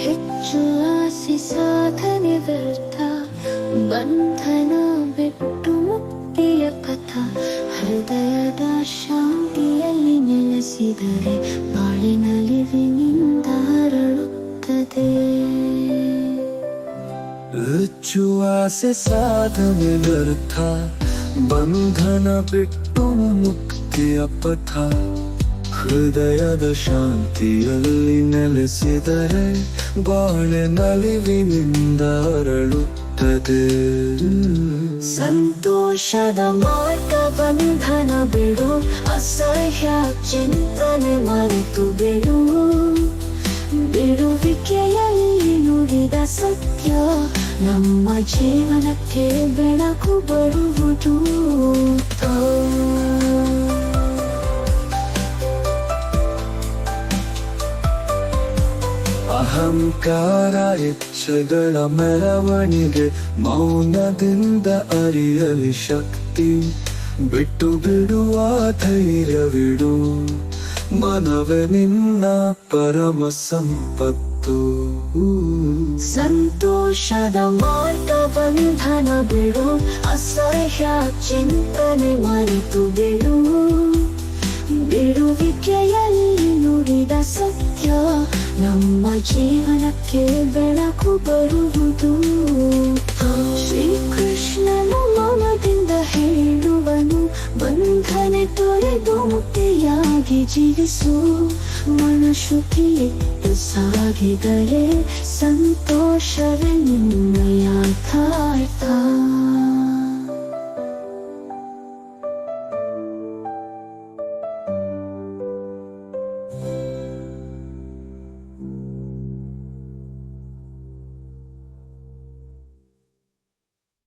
ಹೆಚ್ಚು ಆಸೆ ಸಾಧನೆ ವ್ಯರ್ಥ, ಬಂಧನ ಬಿಟ್ಟು ಮುಕ್ತಿಯ ಪಥ. ಹೃದಯದ ಶಾಂತಿಯಲ್ಲಿ ನೆಲೆಸಿದರೆ ಬಾಳಿನಲಿವಿನಿಂದ ಹರಳುತ್ತದೆ. ಹೆಚ್ಚು ಆಸೆ ಸಾಧನೆ ವ್ಯರ್ಥ, ಬಂಧನ ಬಿಟ್ಟು ಮುಕ್ತಿಯ ಪಥ. ಹೃದಯದ ಶಾಂತಿಯಲ್ಲಿ ನೆಲೆಸಿದರೆ ಬಾಳಿನಲಿವಿನಿಂದ ಅರಳುತ್ತದೆ. ಸಂತೋಷದ ಮಾರ್ಗ ಬಂಧನ ಬಿಡು, ಅಸಹ್ಯ ಚಿಂತನೆ ಮರೆತು ಬಿಡು. ಬಿಡುವಿಕೆಯಲ್ಲಿ ನುಡಿದ ಸತ್ಯ, ನಮ್ಮ ಜೀವನಕ್ಕೆ ಬೆಳಕು ಬರುವುದು. ಅಹಂಕಾರ ಇಚ್ಛೆಗಳ ಮೆರವಣಿಗೆ, ಮೌನದಿಂದ ಅರಿಯಲಿ ಶಕ್ತಿ. ಬಿಟ್ಟು ಬಿಡುವ ಧೈರ್ಯವಿಡು, ಮನವೇ ನಿನ್ನ ಪರಮ ಸಂಪತ್ತು. ಸಂತೋಷದ ಮಾರ್ಗ ಬಂಧನ ಬಿಡು, ಅಸಹ್ಯ ಚಿಂತನೆ ಮರೆತು ಬಿಡು. ಬಿಡುವಿಕೆಯಲ್ಲಿ ನುಡಿದ ಸತ್ಯ, ನಮ್ಮ ಜೀವನಕ್ಕೆ ಬೆಳಕು ಬರುವುದು. ಶ್ರೀಕೃಷ್ಣನು ಮನದಿಂದ ಹೇಳುವನು, ಬಂಧನೆ ತೊರೆದು ಮುಕ್ತಿಯಾಗಿ ಜೀವಿಸು. ಮನಶುದ್ಧಿಯಿಟ್ಟು ಸಾಗಿದರೆ ಸಂತೋಷವೇ ನಿನ್ನ ಯಥಾರ್ಥ.